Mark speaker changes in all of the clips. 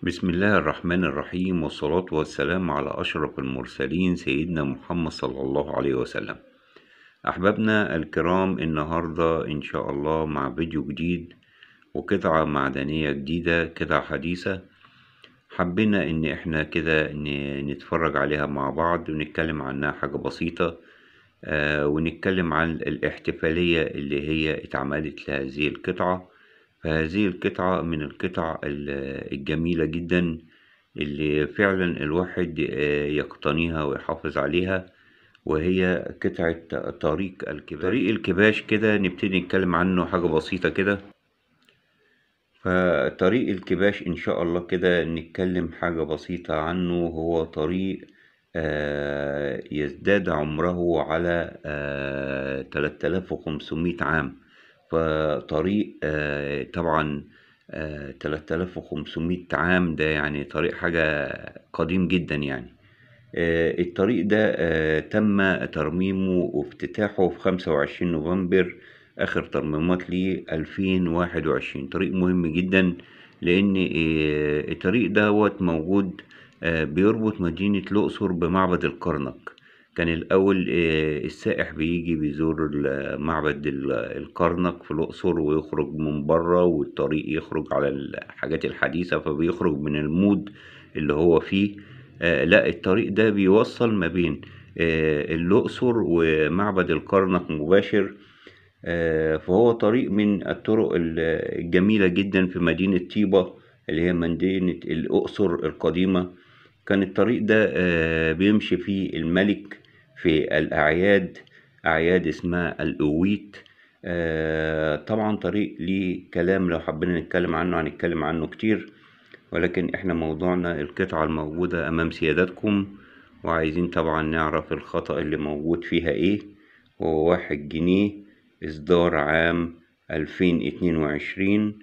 Speaker 1: بسم الله الرحمن الرحيم، والصلاة والسلام على أشرف المرسلين سيدنا محمد صلى الله عليه وسلم. أحبابنا الكرام، النهاردة إن شاء الله مع فيديو جديد وقطعة معدنية جديدة، قطعة حديثة حبينا إن إحنا كده نتفرج عليها مع بعض ونتكلم عنها حاجة بسيطة. ونتكلم عن الاحتفالية اللي هي اتعملت لهذه القطعة. فهذه القطعة من القطع الجميلة جدا اللي فعلا الواحد يقتنيها ويحافظ عليها، وهي قطعة طريق الكباش. طريق الكباش كده نبتدي نتكلم عنه حاجة بسيطة كده. فطريق الكباش إن شاء الله كده نتكلم حاجة بسيطة عنه. هو طريق يزداد عمره على 3500 عام. فطريق طبعا 3500 عام ده يعني طريق حاجة قديم جدا يعني. الطريق ده تم ترميمه وافتتاحه في 25 نوفمبر، آخر ترميمات ليه 2021. طريق مهم جدا لأن الطريق دوت موجود بيربط مدينة الأقصر بمعبد الكرنك. كان الأول السائح بيجي بيزور معبد الكرنك في الأقصر ويخرج من بره، والطريق يخرج على الحاجات الحديثة، فبيخرج من المود اللي هو فيه. لا، الطريق ده بيوصل ما بين الأقصر ومعبد الكرنك مباشر. فهو طريق من الطرق الجميلة جدا في مدينة طيبة اللي هي مدينة الأقصر القديمة. كان الطريق ده بيمشي فيه الملك في الأعياد، أعياد اسمها الأويت. طبعا طريق ليه كلام، لو حبينا نتكلم عنه هنتكلم عنه كتير، ولكن احنا موضوعنا القطعة الموجودة أمام سيادتكم، وعايزين طبعا نعرف الخطأ اللي موجود فيها ايه. هو 1 جنيه، إصدار عام 2022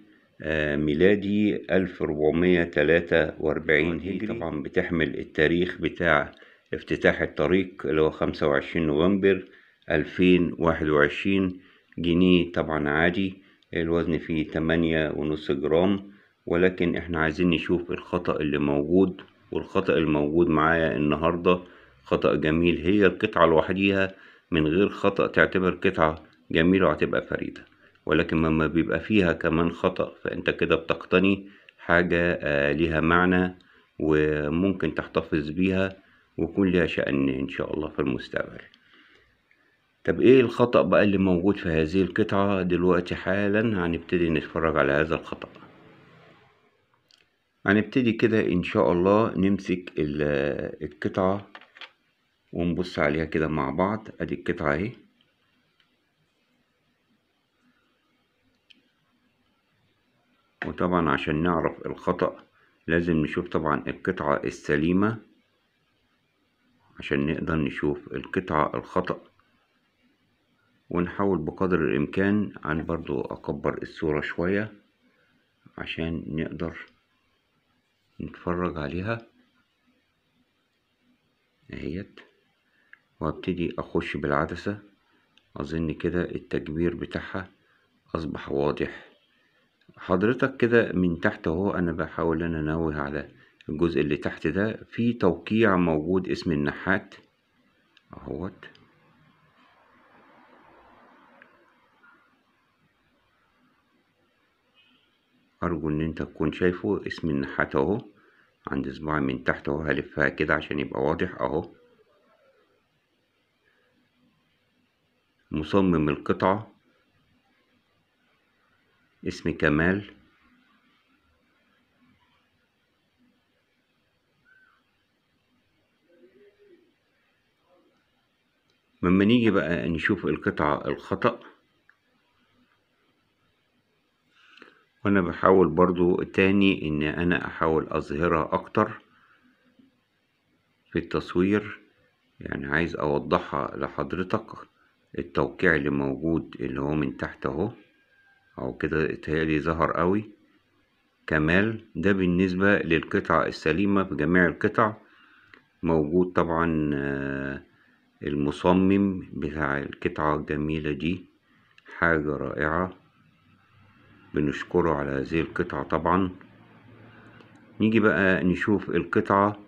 Speaker 1: ميلادي 1443 هجري. طبعا بتحمل التاريخ بتاع افتتاح الطريق اللي هو 25 نوفمبر 2021. جنيه طبعا عادي، الوزن فيه 8.5 جرام. ولكن احنا عايزين نشوف الخطأ اللي موجود، والخطأ الموجود معايا النهاردة خطأ جميل. هي القطعة لوحديها من غير خطأ تعتبر قطعة جميلة وهتبقى فريدة، ولكن لما بيبقى فيها كمان خطأ فانت كده بتقتني حاجة ليها معنى وممكن تحتفظ بيها ويكون ليها شأن ان شاء الله في المستقبل. طب ايه الخطأ بقى اللي موجود في هذه القطعة؟ دلوقتي حالا هنبتدي نتفرج على هذا الخطأ. هنبتدي كده ان شاء الله نمسك القطعة ونبص عليها كده مع بعض. ادي القطعة اهي، وطبعا عشان نعرف الخطأ لازم نشوف طبعا القطعة السليمة عشان نقدر نشوف القطعة الخطأ، ونحاول بقدر الامكان عن برضو اكبر الصورة شوية عشان نقدر نتفرج عليها اهيت. وابتدي اخش بالعدسة، اظن كده التكبير بتاعها اصبح واضح. حضرتك كده من تحت اهو، انا بحاول انا انوه على الجزء اللي تحت ده، في توقيع موجود اسم النحات اهوت. ارجو ان انت تكون شايفه اسم النحات اهو عند صباعي من تحت اهو. هلفها كده عشان يبقى واضح اهو. مصمم القطعة اسم كمال. لما نيجي بقى نشوف القطعة الخطأ، وانا بحاول برضو تاني ان انا احاول اظهرها اكتر في التصوير، يعني عايز اوضحها لحضرتك. التوقيع اللي موجود اللي هو من تحت اهو، او كده اتهيألي ظهر قوي. كمال ده بالنسبة للقطعة السليمة. في جميع القطع موجود طبعا المصمم بتاع القطعة الجميلة دي، حاجة رائعة، بنشكره على هذه القطعة طبعا. نيجي بقى نشوف القطعة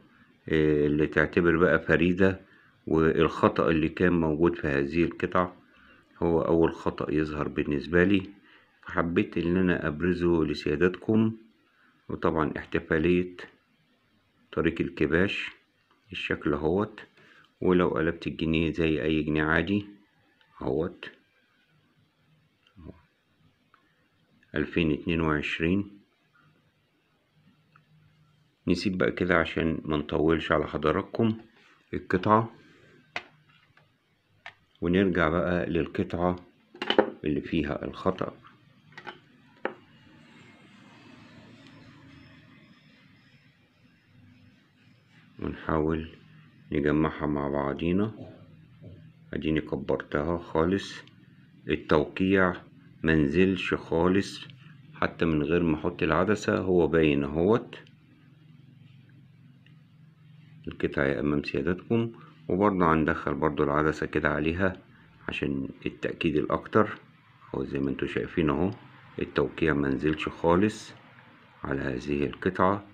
Speaker 1: اللي تعتبر بقى فريدة، والخطأ اللي كان موجود في هذه القطعة. هو أول خطأ يظهر بالنسبة لي، فحبيت إن أنا أبرزه لسيادتكم. وطبعا احتفالية طريق الكباش الشكل اهوت، ولو قلبت الجنيه زي أي جنيه عادي اهوت 2022. نسيب بقى كده عشان ما نطولش على حضراتكم القطعة، ونرجع بقى للقطعة اللي فيها الخطأ. ونحاول نجمعها مع بعضينا. اديني كبرتها خالص، التوقيع منزلش خالص حتى من غير ما احط العدسة، هو باين اهوت القطعة امام سيادتكم. وبرضه هندخل برضه العدسة كده عليها عشان التأكيد الاكتر. هو زي ما انتوا شايفين اهو التوقيع منزلش خالص على هذه القطعة.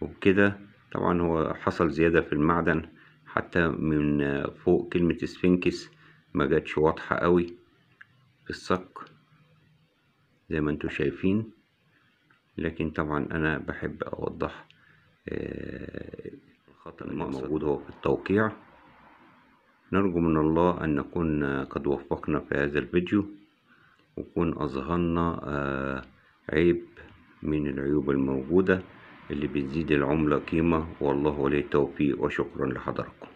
Speaker 1: وبكده طبعا هو حصل زيادة في المعدن، حتى من فوق كلمة سفنكس ما جاتش واضحة قوي في الصك زي ما انتوا شايفين. لكن طبعا انا بحب اوضح الخطأ اللي موجود هو في التوقيع. نرجو من الله ان نكون قد وفقنا في هذا الفيديو، ونكون اظهرنا عيب من العيوب الموجودة اللي بتزيد العملة قيمة. والله ولي التوفيق، وشكرا لحضراتكم.